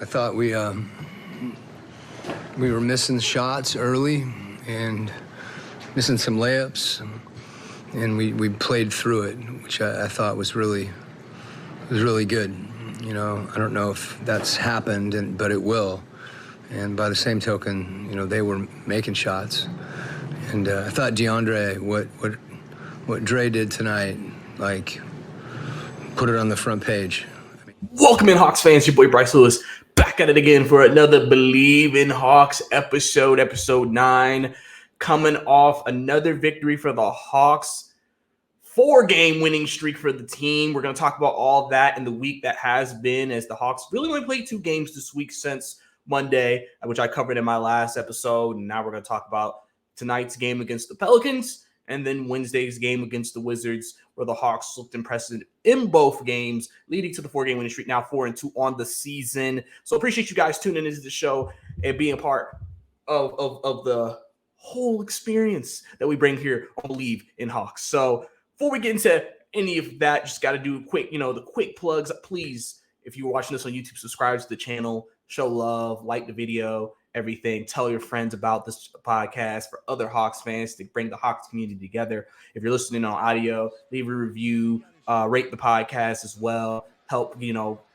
I thought we were missing shots early and missing some layups, and we played through it, which I thought was really good. You know, I don't know if that's happened, but it will. And by the same token, you know, they were making shots, and I thought DeAndre, what Dre did tonight, like, put it on the front page. Welcome in, Hawks fans. Your boy Bryce Lewis back at it again for another Bleav in Hawks episode 9. Coming off another victory for the Hawks. 4-game winning streak for the team. We're going to talk about all that in the week that has been, as the Hawks really only played 2 games this week since Monday, which I covered in my last episode. And now we're going to talk about tonight's game against the Pelicans and then Wednesday's game against the Wizards, where the Hawks looked impressive in both games, leading to the 4-game winning streak, now 4-2 on the season. So appreciate you guys tuning into the show and being a part of the whole experience that we bring here on Bleav in Hawks. So before we get into any of that, just got to do the quick plugs. Please, if you're watching this on YouTube, subscribe to the channel, show love, like the video, everything. Tell your friends about this podcast for other Hawks fans to bring the Hawks community together. If you're listening on audio, leave a review, rate the podcast as well. Help,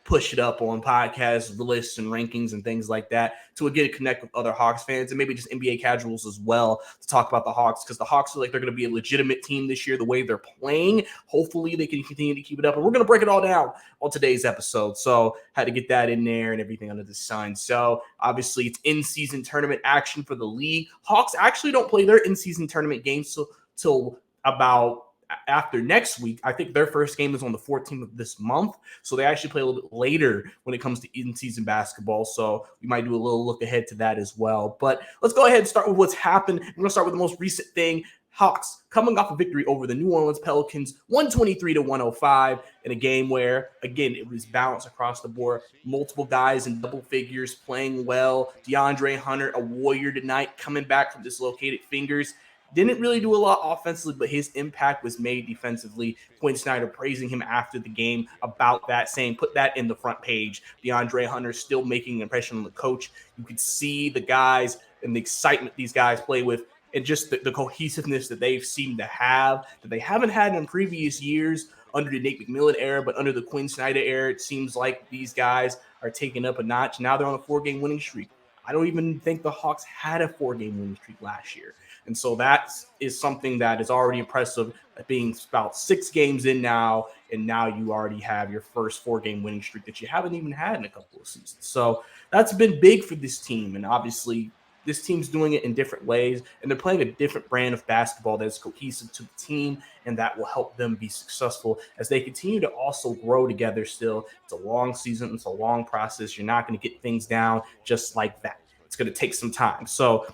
push it up on podcast lists and rankings and things like that to again connect with other Hawks fans and maybe just NBA casuals as well to talk about the Hawks, because the Hawks feel like they're going to be a legitimate team this year the way they're playing. Hopefully they can continue to keep it up, and we're going to break it all down on today's episode. So had to get that in there and everything under the sun. So obviously it's in-season tournament action for the league. Hawks actually don't play their in-season tournament games till about after next week. I think their first game is on the 14th of this month, so they actually play a little bit later when it comes to in-season basketball. So we might do a little look ahead to that as well. But let's go ahead and start with what's happened. We're going to start with the most recent thing. Hawks coming off a victory over the New Orleans Pelicans, 123-105, in a game where, again, it was balanced across the board. Multiple guys in double figures playing well. DeAndre Hunter, a warrior tonight, coming back from dislocated fingers. Didn't really do a lot offensively, but his impact was made defensively. Quinn Snyder praising him after the game about that, saying, put that in the front page. DeAndre Hunter still making an impression on the coach. You could see the guys and the excitement these guys play with, and just the cohesiveness that they've seemed to have that they haven't had in previous years under the Nate McMillan era, but under the Quinn Snyder era, it seems like these guys are taking up a notch. Now they're on a 4-game winning streak. I don't even think the Hawks had a 4-game winning streak last year. And so that is something that is already impressive, being about 6 games in now, and now you already have your first 4-game winning streak that you haven't even had in a couple of seasons. So that's been big for this team, and obviously this team's doing it in different ways, and they're playing a different brand of basketball that is cohesive to the team, and that will help them be successful as they continue to also grow together still. It's a long season. It's a long process. You're not going to get things down just like that. It's going to take some time. So,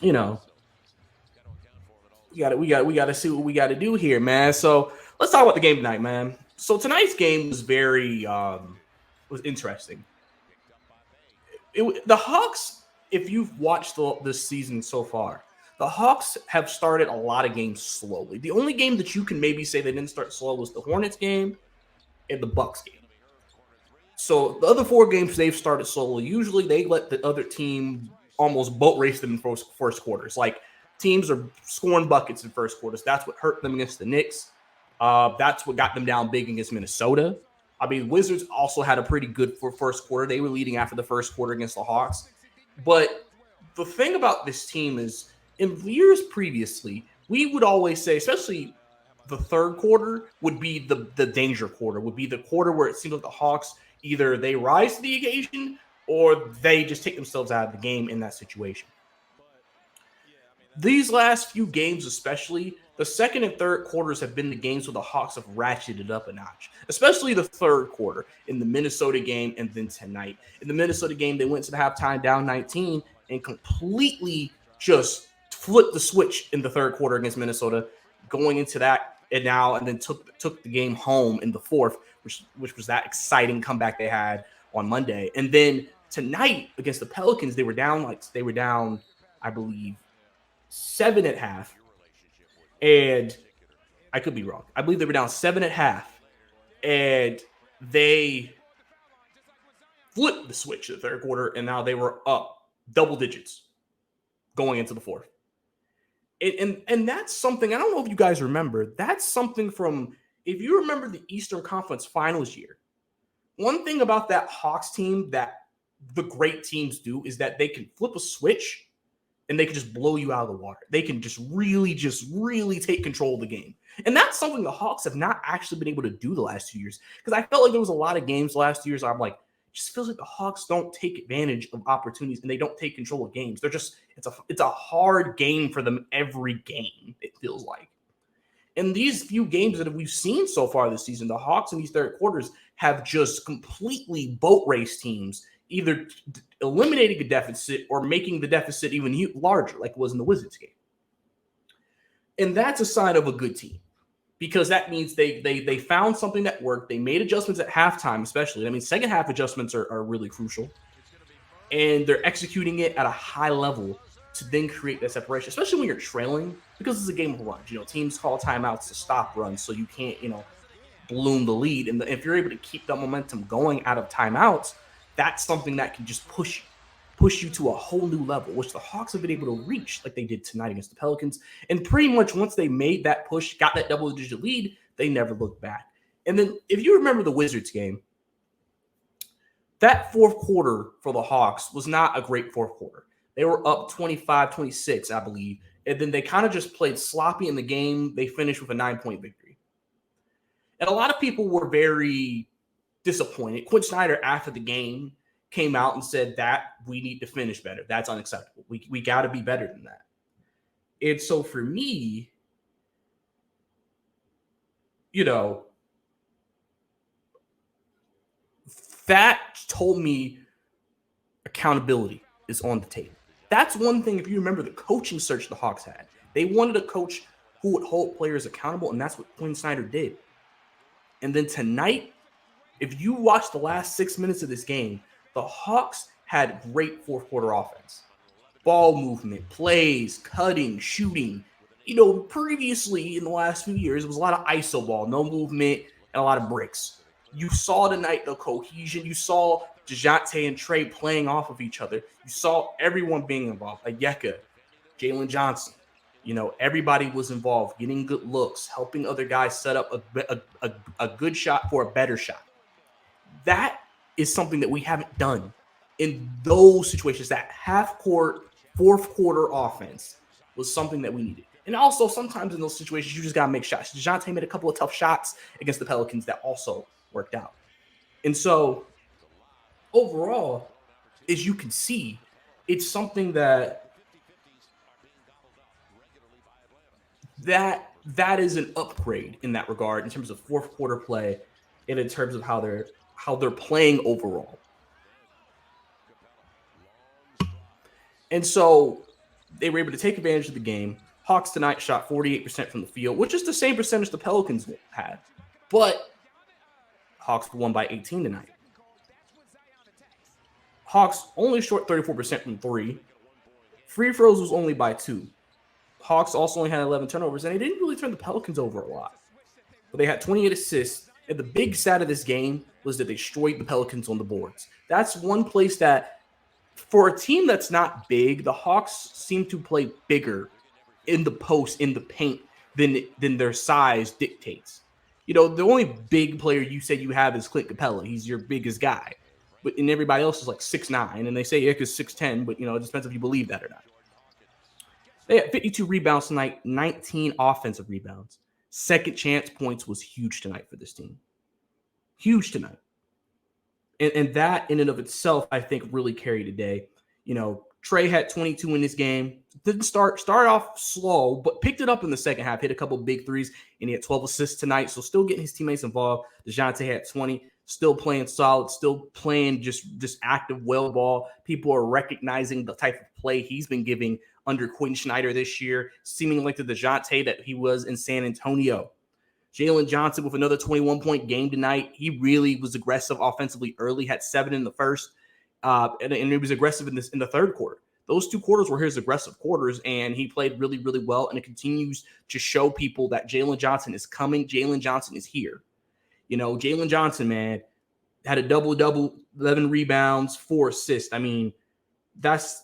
we got to see what we got to do here, man. So let's talk about the game tonight, man. So tonight's game was very was interesting. The Hawks, if you've watched this season so far, the Hawks have started a lot of games slowly. The only game that you can maybe say they didn't start slow was the Hornets game and the Bucks game. So the other 4 games they've started slowly. Usually they let the other team almost boat race them in first quarters. Like, teams are scoring buckets in first quarters. That's what hurt them against the Knicks. That's what got them down big against Minnesota. I mean, Wizards also had a pretty good first quarter. They were leading after the first quarter against the Hawks. But the thing about this team is, in years previously, we would always say, especially the third quarter would be the danger quarter, would be the quarter where it seemed like the Hawks, either they rise to the occasion or they just take themselves out of the game in that situation. These last few games especially, the second and third quarters have been the games where the Hawks have ratcheted up a notch, especially the third quarter in the Minnesota game and then tonight. In the Minnesota game, they went to the halftime down 19 and completely just flipped the switch in the third quarter against Minnesota, going into that and then took the game home in the fourth, which was that exciting comeback they had on Monday. And then tonight against the Pelicans, they were down, I believe, 7 at half, and I could be wrong. I believe they were down 7 at half, and they flipped the switch in the third quarter, and now they were up double digits going into the fourth. And that's something, I don't know if you guys remember, that's something from, if you remember the Eastern Conference Finals year, one thing about that Hawks team that the great teams do is that they can flip a switch and they can just blow you out of the water. They can just really take control of the game. And that's something the Hawks have not actually been able to do the last 2 years. Because I felt like there was a lot of games the last 2 years where I'm like, it just feels like the Hawks don't take advantage of opportunities and they don't take control of games. They're just, it's a hard game for them every game, it feels like. In these few games that we've seen so far this season, the Hawks in these third quarters have just completely boat race teams, either eliminating a deficit or making the deficit even larger, like it was in the Wizards game. And that's a sign of a good team, because that means they found something that worked. They made adjustments at halftime, especially. I mean, second half adjustments are really crucial. And they're executing it at a high level to then create that separation, especially when you're trailing, because it's a game of runs. Teams call timeouts to stop runs, so you can't, bloom the lead. And if you're able to keep that momentum going out of timeouts, that's something that can just push you to a whole new level, which the Hawks have been able to reach like they did tonight against the Pelicans. And pretty much once they made that push, got that double-digit lead, they never looked back. And then if you remember the Wizards game, that fourth quarter for the Hawks was not a great fourth quarter. They were up 25-26, I believe. And then they kind of just played sloppy in the game. They finished with a 9-point victory. And a lot of people were very disappointed. Quinn Snyder, after the game, came out and said that we need to finish better. That's unacceptable. We got to be better than that. And so for me, that told me accountability is on the table. That's one thing, if you remember the coaching search the Hawks had. They wanted a coach who would hold players accountable, and that's what Quinn Snyder did. And then tonight, if you watch the last 6 minutes of this game, the Hawks had great fourth quarter offense. Ball movement, plays, cutting, shooting. Previously in the last few years, it was a lot of iso ball, no movement, and a lot of bricks. You saw tonight the cohesion. You saw DeJounte and Trey playing off of each other. You saw everyone being involved. Ayeka, Jalen Johnson. Everybody was involved, getting good looks, helping other guys set up a good shot for a better shot. That is something that we haven't done in those situations. That half-court, fourth-quarter offense was something that we needed. And also, sometimes in those situations, you just got to make shots. DeJounte made a couple of tough shots against the Pelicans that also worked out. And so, overall, as you can see, it's something that is an upgrade in that regard, in terms of fourth quarter play and in terms of how they're playing overall. And so they were able to take advantage of the game. Hawks tonight shot 48% from the field, which is the same percentage the Pelicans had. But Hawks won by 18 tonight. Hawks only short 34% from three. Free throws was only by 2. Hawks also only had 11 turnovers, and they didn't really turn the Pelicans over a lot. But they had 28 assists, and the big stat of this game was that they destroyed the Pelicans on the boards. That's one place that, for a team that's not big, the Hawks seem to play bigger in the post, in the paint, than their size dictates. The only big player you say you have is Clint Capella. He's your biggest guy. And everybody else is like 6'9", and they say Ick is 6'10", but, it depends if you believe that or not. They had 52 rebounds tonight, 19 offensive rebounds. Second chance points was huge tonight for this team. Huge tonight. And that in and of itself, I think, really carried the day. Trey had 22 in this game. Didn't start off slow, but picked it up in the second half, hit a couple of big threes, and he had 12 assists tonight, so still getting his teammates involved. DeJounte had 20, still playing solid, still playing just active well ball. People are recognizing the type of play he's been giving under Quinn Snyder this year, seeming like the DeJounte that he was in San Antonio. Jalen Johnson with another 21-point game tonight. He really was aggressive offensively early, had 7 in the first, and he was aggressive in the third quarter. Those 2 quarters were his aggressive quarters, and he played really, really well, and it continues to show people that Jalen Johnson is coming. Jalen Johnson is here. Jalen Johnson, man, had a double-double, 11 rebounds, 4 assists. I mean, that's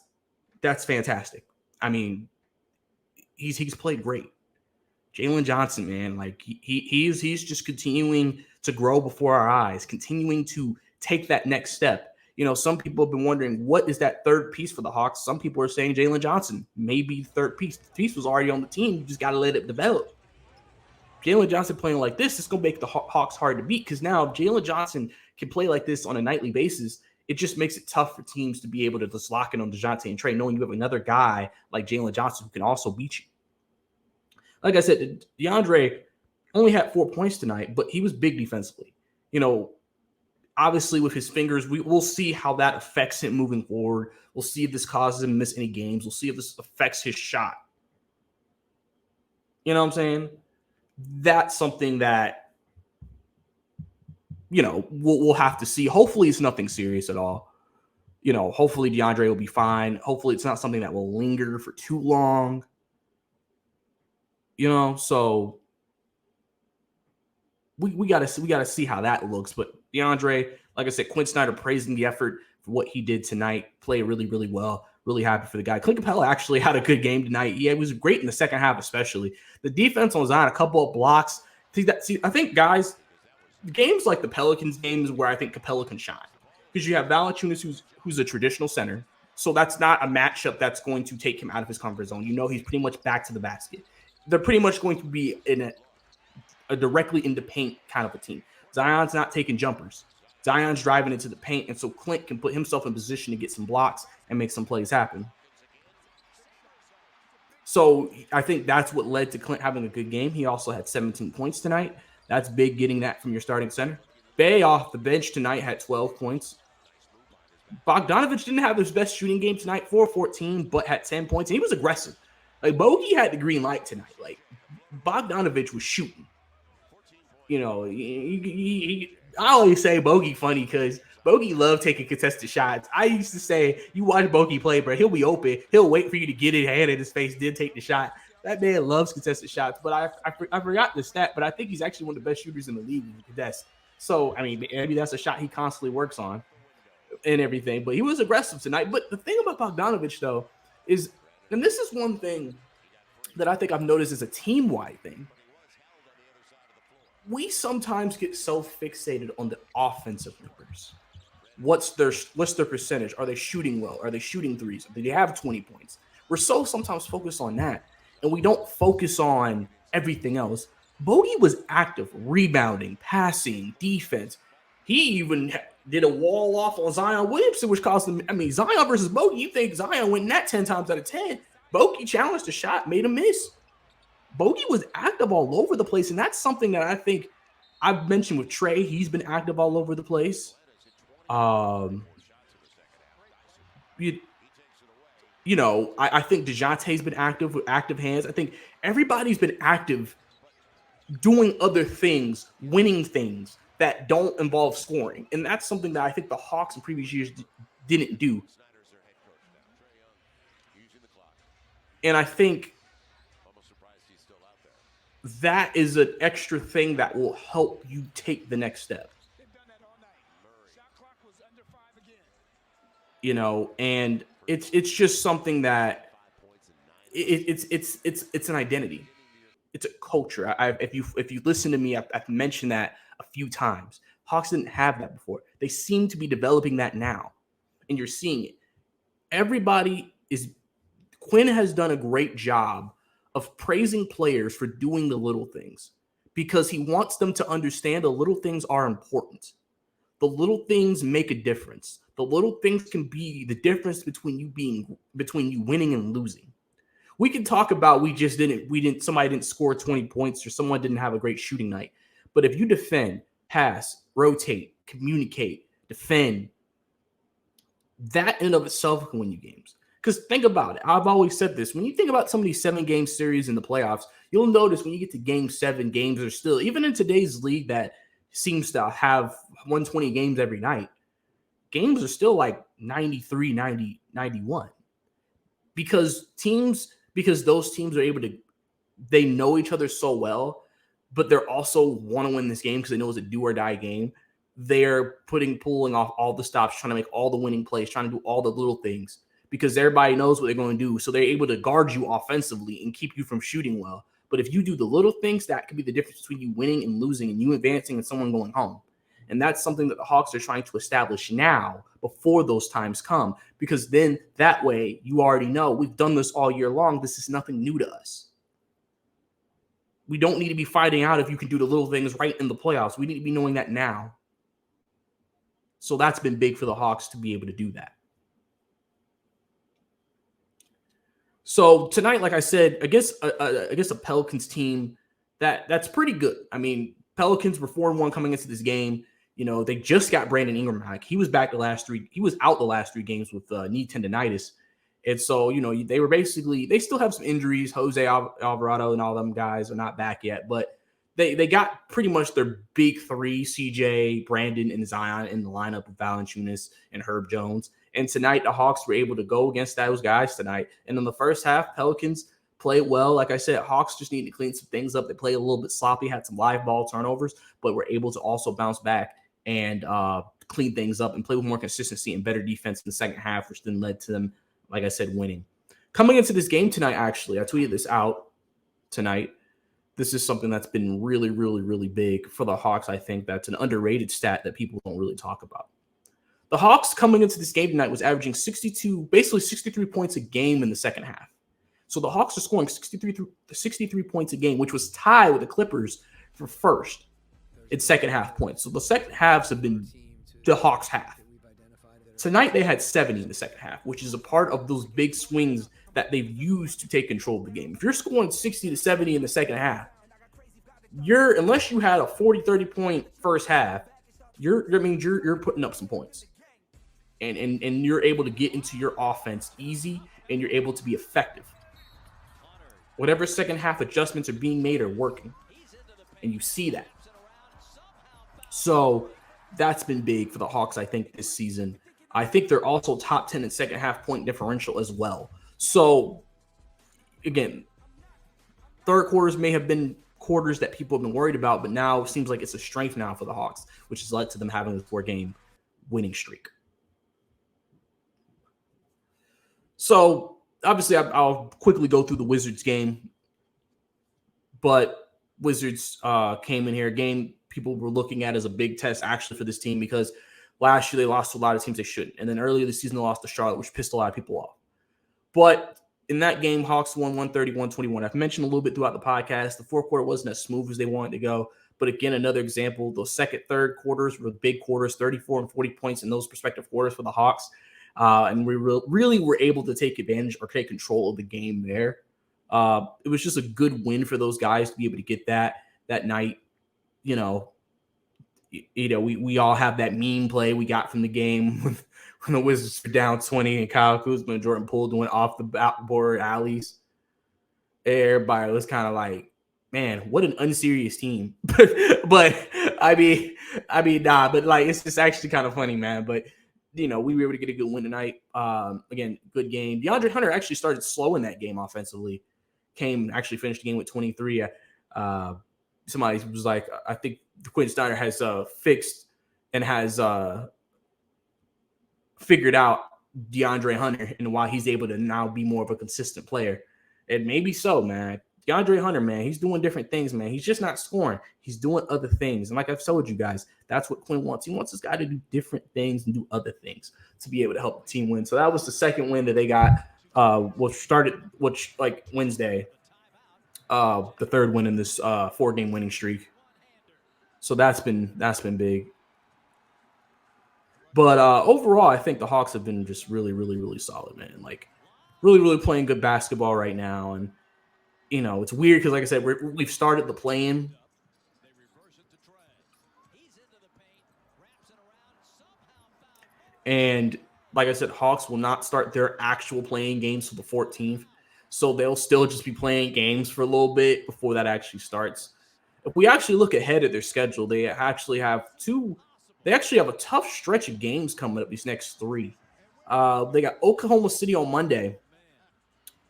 fantastic. I mean, he's played great. Jalen Johnson, man, like he's just continuing to grow before our eyes, continuing to take that next step. You know, some people have been wondering, what is that third piece for the Hawks? Some people are saying Jalen Johnson may be the third piece. The piece was already on the team. You just got to let it develop. Jalen Johnson playing like this, it's going to make the Hawks hard to beat, because now Jalen Johnson can play like this on a nightly basis. It just makes it tough for teams to be able to just lock in on DeJounte and Trey, knowing you have another guy like Jalen Johnson who can also beat you. Like I said, DeAndre only had 4 points tonight, but he was big defensively. You know, obviously with his fingers, we'll see how that affects him moving forward. We'll see if this causes him to miss any games. We'll see if this affects his shot. You know what I'm saying? That's something that, you know, we'll have to see. Hopefully it's nothing serious at all. You know, hopefully DeAndre will be fine. Hopefully it's not something that will linger for too long. You know, so we gotta see how that looks. But DeAndre, like I said, Quinn Snyder praising the effort for what he did tonight. Played really, really well. Really happy for the guy. Clint Capella actually had a good game tonight. Yeah, it was great in the second half, especially. The defense on Zion, a couple of blocks. I think, guys, games like the Pelicans games where I think Capella can shine. Because you have Valanciunas, who's a traditional center. So that's not a matchup that's going to take him out of his comfort zone. You know he's pretty much back to the basket. They're pretty much going to be in a directly into paint kind of a team. Zion's not taking jumpers. Zion's driving into the paint, and so Clint can put himself in position to get some blocks and make some plays happen. So I think that's what led to Clint having a good game. He also had 17 points tonight. That's big, getting that from your starting center. Bey off the bench tonight had 12 points. Bogdanovich didn't have his best shooting game tonight, 4-14, but had 10 points. And he was aggressive. Like, Bogey had the green light tonight. Like, Bogdanovich was shooting. You know, I always say Bogey funny because Bogey loved taking contested shots. I used to say, you watch Bogey play, bro, he'll be open. He'll wait for you to get it, hand in his face, then take the shot. That man loves contested shots. But I forgot the stat, but I think he's actually one of the best shooters in the league when he contests. So, I mean, maybe that's a shot he constantly works on and everything. But he was aggressive tonight. But the thing about Bogdanovich, though, is, and this is one thing that I think I've noticed is a team-wide thing. We sometimes get so fixated on the offensive numbers. What's their percentage? Are they shooting well? Are they shooting threes? Do they have 20 points? We're so sometimes focused on that, and we don't focus on everything else. Bogey was active, rebounding, passing, defense. He even did a wall off on Zion Williamson, which caused him. I mean, Zion versus Bogey, you think Zion winning that 10 times out of 10. Bogey challenged the shot, made him miss. Bogey was active all over the place, and that's something that I think I've mentioned with Trey. He's been active all over the place. I think DeJounte's been active with active hands. I think everybody's been active doing other things, winning things that don't involve scoring. And that's something that I think the Hawks in previous years didn't do. And I think that is an extra thing that will help you take the next step. You know, and it's just something that it's an identity. It's a culture. If you listen to me, I've mentioned that a few times. Hawks didn't have that before. They seem to be developing that now, and you're seeing it. Quinn has done a great job of praising players for doing the little things, because he wants them to understand the little things are important. The little things make a difference. The little things can be the difference between you winning and losing. We can talk about somebody didn't score 20 points or someone didn't have a great shooting night. But if you defend, pass, rotate, communicate, defend, that in and of itself can win you games. Because think about it. I've always said this. When you think about some of these 7-game series in the playoffs, you'll notice when you get to game 7, games are still, even in today's league that seems to have 120 games every night, games are still like 93, 90, 91. Because those teams are they know each other so well, but they're also want to win this game because they know it's a do or die game. they're pulling off all the stops, trying to make all the winning plays, trying to do all the little things because everybody knows what they're going to do. So they're able to guard you offensively and keep you from shooting well. But if you do the little things, that could be the difference between you winning and losing and you advancing and someone going home. And that's something that the Hawks are trying to establish now before those times come, because then that way you already know we've done this all year long. This is nothing new to us. We don't need to be fighting out if you can do the little things right in the playoffs. We need to be knowing that now. So that's been big for the Hawks to be able to do that. So tonight, like I said, against a Pelicans team that's pretty good. I mean, Pelicans were 4-1 coming into this game. You know, they just got Brandon Ingram back. He was back he was out the last 3 games with knee tendonitis. And so, you know, they still have some injuries. Jose Alvarado and all them guys are not back yet, but they got pretty much their big 3, CJ, Brandon, and Zion in the lineup with Valanciunas and Herb Jones. And tonight, the Hawks were able to go against those guys tonight. And in the first half, Pelicans played well. Like I said, Hawks just need to clean some things up. They played a little bit sloppy, had some live ball turnovers, but were able to also bounce back and clean things up and play with more consistency and better defense in the second half, which then led to them, like I said, winning. Coming into this game tonight, actually, I tweeted this out tonight. This is something that's been really, really, really big for the Hawks. I think that's an underrated stat that people don't really talk about. The Hawks coming into this game tonight was averaging 63 points a game in the second half. So the Hawks are scoring 63 points a game, which was tied with the Clippers for first in second half points. So the second halves have been the Hawks half. Tonight they had 70 in the second half, which is a part of those big swings that they've used to take control of the game. If you're scoring 60 to 70 in the second half, unless you had a 40-30 point first half, you're putting up some points. And you're able to get into your offense easy, and you're able to be effective. Whatever second half adjustments are being made are working, and you see that. So that's been big for the Hawks, I think, this season. I think they're also top 10 in second half point differential as well. So, again, third quarters may have been quarters that people have been worried about, but now it seems like it's a strength now for the Hawks, which has led to them having a 4-game winning streak. So, obviously, I'll quickly go through the Wizards game. But Wizards came in here, a game people were looking at as a big test actually for this team because last year they lost to a lot of teams they shouldn't. And then earlier this season they lost to Charlotte, which pissed a lot of people off. But in that game, Hawks won 130-121. I've mentioned a little bit throughout the podcast, the fourth quarter wasn't as smooth as they wanted to go. But again, another example, those second, third quarters were big quarters, 34 and 40 points in those respective quarters for the Hawks. And we really were able to take advantage or take control of the game there. It was just a good win for those guys to be able to get that night. We all have that meme play we got from the game when the Wizards were down 20 and Kyle Kuzma and Jordan Poole doing off the backboard alleys. Everybody was kind of like, man, what an unserious team. but I mean, nah, but like, it's just actually kind of funny, man. But, we were able to get a good win tonight. Again, good game. DeAndre Hunter actually started slow in that game offensively. Actually finished the game with 23. Somebody was like, I think Quinn Snyder has fixed and has figured out DeAndre Hunter and why he's able to now be more of a consistent player. And maybe so, man. DeAndre Hunter, man, he's doing different things, man. He's just not scoring. He's doing other things. And like I've told you guys, that's what Quinn wants. He wants this guy to do different things and do other things to be able to help the team win. So that was the second win that they got, Wednesday. The third win in this 4-game winning streak. So that's been big. But overall, I think the Hawks have been just really, really, really solid, man. Like, really, really playing good basketball right now. And, it's weird because, like I said, we've started the play-in. And, like I said, Hawks will not start their actual playing games till the 14th. So they'll still just be playing games for a little bit before that actually starts. If we actually look ahead at their schedule, they actually have a tough stretch of games coming up these next 3. They got Oklahoma City on Monday.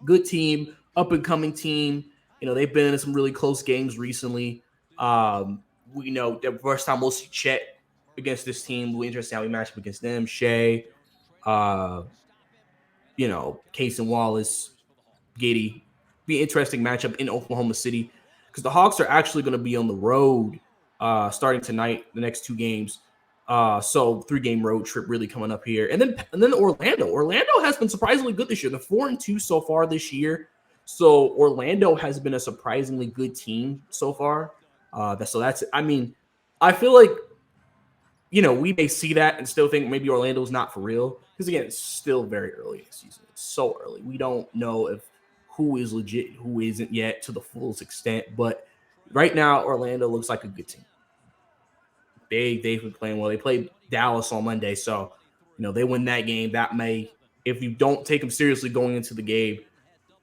Good team, up-and-coming team. They've been in some really close games recently. We know the first time we'll see Chet against this team. It'll be interesting how we match up against them. Shea, Case and Wallace, Giddey. Be an interesting matchup in Oklahoma City because the Hawks are actually going to be on the road starting tonight, the next 2 games. So 3-game road trip really coming up here. And then Orlando. Orlando has been surprisingly good this year. They're 4-2 so far this year. So Orlando has been a surprisingly good team so far. I feel like, we may see that and still think maybe Orlando's not for real. Because again, it's still very early in the season. It's so early. We don't know if who is legit, who isn't yet to the fullest extent. But right now, Orlando looks like a good team. They've been playing well. They played Dallas on Monday, so they win that game. That may, if you don't take them seriously going into the game,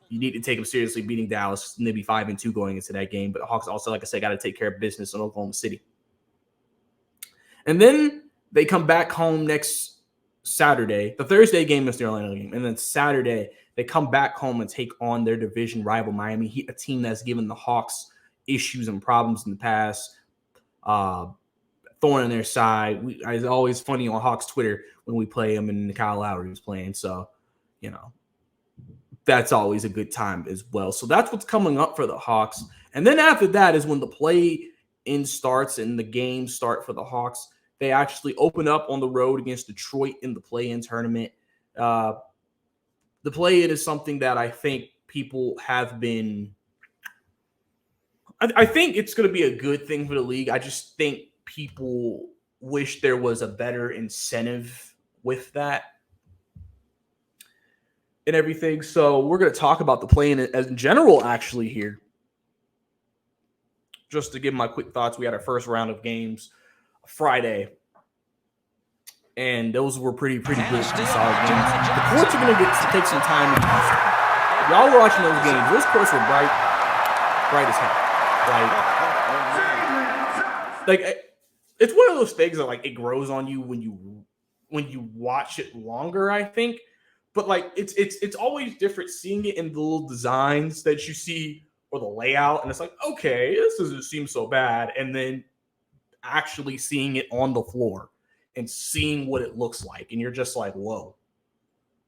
you need to take them seriously beating Dallas. And they'd be 5-2 going into that game. But the Hawks also, like I said, got to take care of business in Oklahoma City. And then they come back home next Saturday. The Thursday game is the Orlando game, and then Saturday they come back home and take on their division rival Miami Heat, a team that's given the Hawks issues and problems in the past. Thorn on their side. It's always funny on Hawks Twitter when we play them and Kyle Lowry was playing. So, that's always a good time as well. So that's what's coming up for the Hawks. And then after that is when the play-in starts and the games start for the Hawks. They actually open up on the road against Detroit in the play-in tournament. The play-in is something that I think people have been – I think it's going to be a good thing for the league. I just think people wish there was a better incentive with that and everything. So we're going to talk about the play-in as in general actually here. Just to give my quick thoughts, we had our first round of games Friday, and those were pretty good, solid games. The courts are going to take some time to do so. Y'all were watching those games. Those courts were bright as hell. Like it's one of those things that it grows on you when you watch it longer, I think. But it's always different seeing it in the little designs that you see or the layout, and it's like, okay, this doesn't seem so bad, and then actually seeing it on the floor and seeing what it looks like, and you're just like, whoa,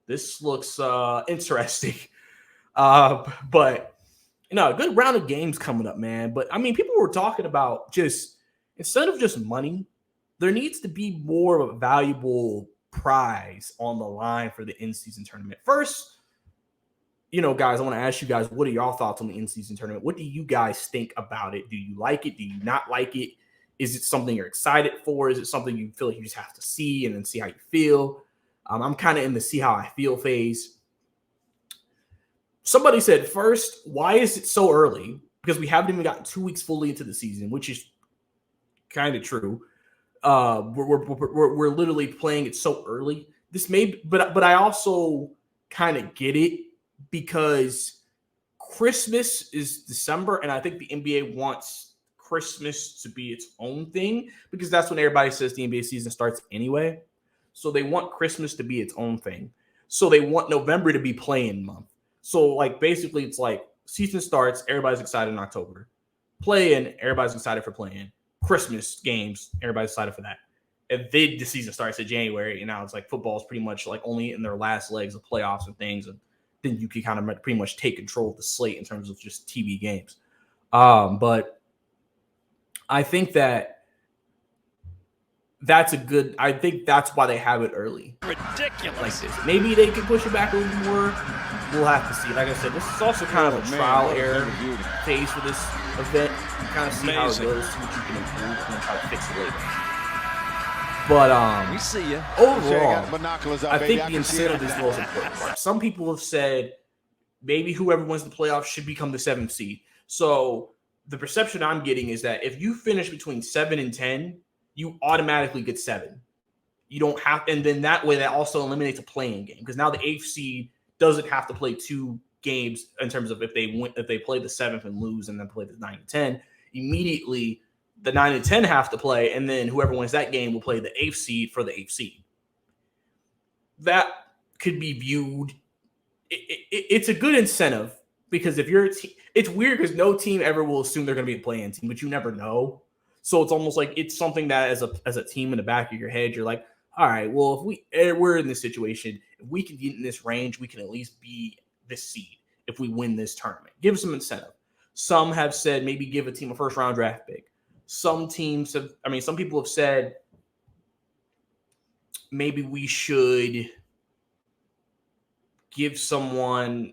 this looks interesting. But a good round of games coming up, man. But I mean, people were talking about just instead of just money, there needs to be more of a valuable prize on the line for the in-season tournament. First, guys, I want to ask you guys, what are y'all thoughts on the in-season tournament? What do you guys think about it? Do you like it? Do you not like it? Is it something you're excited for? Is it something you feel like you just have to see and then see how you feel? I'm kind of in the see how I feel phase. Somebody said, first, why is it so early? Because we haven't even gotten 2 weeks fully into the season, which is kind of true. We're literally playing it so early. But I also kind of get it because Christmas is December, and I think the NBA wants Christmas to be its own thing because that's when everybody says the NBA season starts anyway. So they want Christmas to be its own thing. So they want November to be play-in month. So basically it's season starts, everybody's excited in October. Play-in, everybody's excited for play-in. Christmas games, everybody's excited for that. And then the season starts in January, and now it's football is pretty much only in their last legs of playoffs and things, and then you can kind of pretty much take control of the slate in terms of just TV games. But I think that's I think that's why they have it early. Ridiculous. Like this. Maybe they can push it back a little more. We'll have to see. Like I said, this is also kind of a trial error phase for this event. You kind of see how it goes, see what you can improve, and then try to fix it later. But we see you. Overall, I think the incentive is the most important part. Some people have said maybe whoever wins the playoffs should become the 7th seed. So the perception I'm getting is that if you finish between 7 and 10, you automatically get 7. You don't have, and then that way that also eliminates a playing game because now the 8th seed doesn't have to play 2 games in terms of if they play the 7th and lose and then play the 9 and 10. Immediately, the 9 and 10 have to play, and then whoever wins that game will play the 8th seed for the 8th seed. That could be viewed. It's a good incentive because if you're a team, it's weird because no team ever will assume they're going to be a play-in team, but you never know. So it's almost like it's something that as a team in the back of your head, you're like, all right, well, if we're in this situation, if we can get in this range, we can at least be this seed if we win this tournament. Give some incentive. Some have said maybe give a team a first round draft pick. Some people have said maybe we should give someone,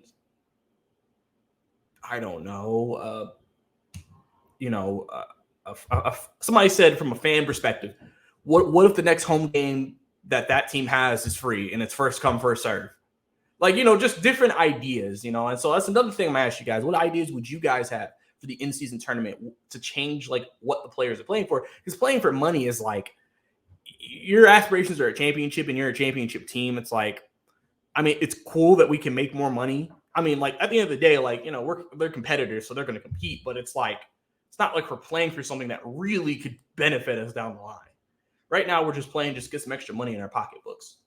I don't know, somebody said from a fan perspective, what if the next home game that team has is free and it's first come, first serve? Like, just different ideas, and so that's another thing I'm gonna ask you guys. What ideas would you guys have for the in-season tournament to change like what the players are playing for? Because playing for money is like your aspirations are a championship and you're a championship team. It's like, it's cool that we can make more money. Like at the end of the day, like, they're competitors, so they're going to compete, but it's like, it's not like we're playing for something that really could benefit us down the line. Right now, we're just playing just to get some extra money in our pocketbooks.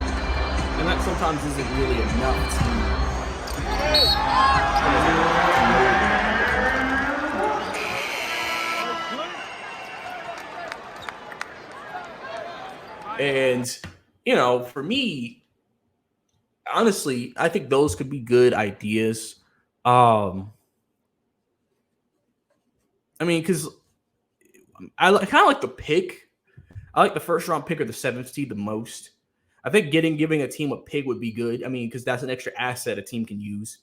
And that sometimes isn't really enough to. And, for me, honestly, I think those could be good ideas. Because I kind of like the pick. I like the first round pick or the 7th seed the most. I think giving a team a pick would be good. Because that's an extra asset a team can use.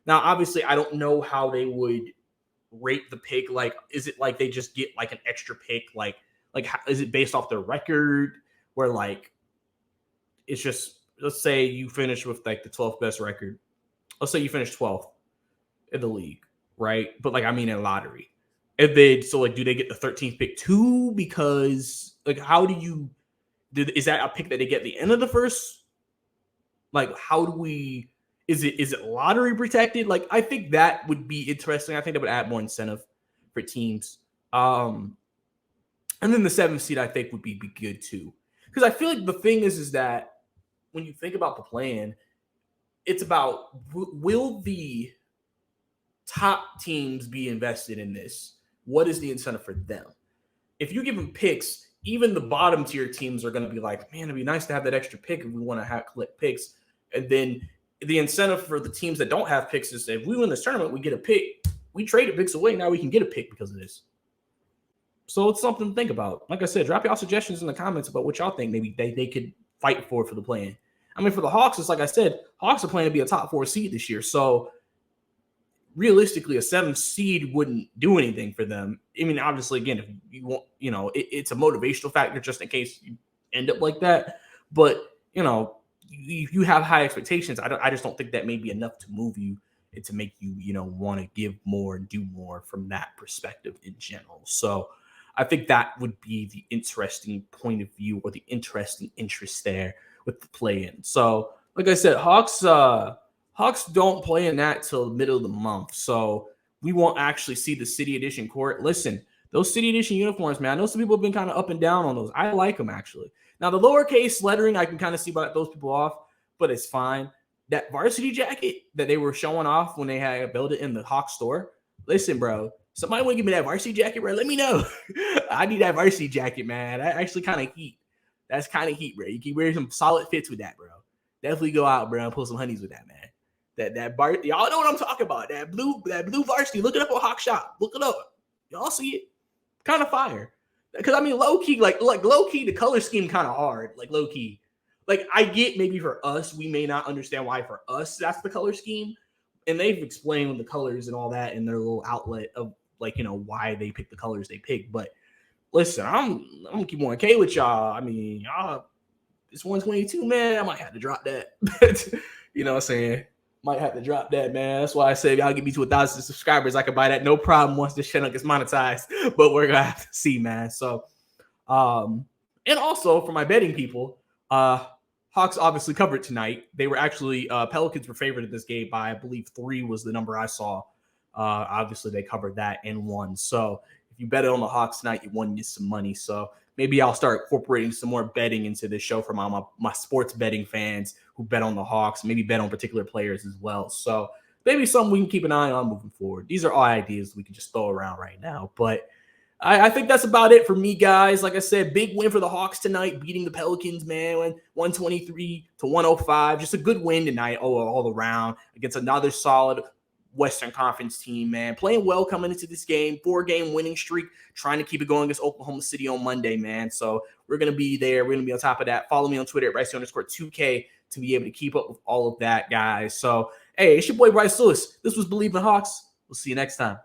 Now, obviously, I don't know how they would rate the pick. Like, is it like they just get like an extra pick? Like how, is it based off their record? Where like it's just, let's say you finish with like the 12th best record. Let's say you finish 12th in the league, right? But in a lottery. Do they get the 13th pick too? Because how do you is that a pick that they get at the end of the first? Like, how do we, is it lottery protected? Like, I think that would be interesting. I think that would add more incentive for teams. And then the 7th seed, I think, would be good too. Because I feel like the thing is that when you think about the plan, it's about will the top teams be invested in this? What is the incentive for them? If you give them picks, even the bottom tier teams are going to be like, man, it'd be nice to have that extra pick if we want to collect picks. And then the incentive for the teams that don't have picks is if we win this tournament, we get a pick. We traded picks away. Now we can get a pick because of this. So it's something to think about. Like I said, drop y'all suggestions in the comments about what y'all think maybe they could fight for the plan. For the Hawks, it's like I said, Hawks are playing to be a top 4 seed this year. So realistically, a 7th seed wouldn't do anything for them. Obviously, again, if you want, it's a motivational factor just in case you end up like that. But, if you have high expectations, I just don't think that may be enough to move you and to make you, want to give more and do more from that perspective in general. So I think that would be the interesting point of view or the interesting interest there with the play-in. So, like I said, Hawks don't play in that till the middle of the month. So we won't actually see the City Edition court. Listen, those City Edition uniforms, man, I know some people have been kind of up and down on those. I like them, actually. Now, the lowercase lettering, I can kind of see about those people off, but it's fine. That varsity jacket that they were showing off when they had built it in the Hawks store, listen, bro, somebody want to give me that varsity jacket, bro? Let me know. I need that varsity jacket, man. That actually kind of heat. That's kind of heat, bro. You can wear some solid fits with that, bro. Definitely go out, bro, and pull some honeys with that, man. That bar, y'all know what I'm talking about. That blue varsity. Look it up on Hawk Shop. Look it up. Y'all see it? Kind of fire. Because low key, like low key, the color scheme kind of hard. Like low key. Like I get maybe for us, we may not understand why for us that's the color scheme. And they've explained the colors and all that in their little outlet of why they pick the colors they pick. But listen, I'm gonna keep 1K with y'all. Y'all, it's 122, man. I might have to drop that. You know what I'm saying? Might have to drop that, man. That's why I say if y'all get me to 1,000 subscribers, I can buy that no problem once this channel gets monetized. But we're gonna have to see, man. So, and also for my betting people, Hawks obviously covered tonight. They were actually Pelicans were favored in this game by, I Bleav, 3 was the number I saw. Obviously they covered that and won. So if you bet on the Hawks tonight, you won you some money. So maybe I'll start incorporating some more betting into this show for my sports betting fans who bet on the Hawks, maybe bet on particular players as well. So maybe something we can keep an eye on moving forward. These are all ideas we can just throw around right now. But I think that's about it for me, guys. Like I said, big win for the Hawks tonight, beating the Pelicans, man, 123-105. Just a good win tonight all around against another solid Western Conference team, man. Playing well coming into this game, 4-game winning streak, trying to keep it going against Oklahoma City on Monday, man. So we're going to be there. We're going to be on top of that. Follow me on Twitter at Bryce_2K to be able to keep up with all of that, guys. So, hey, it's your boy Bryce Lewis. This was Bleav in Hawks. We'll see you next time.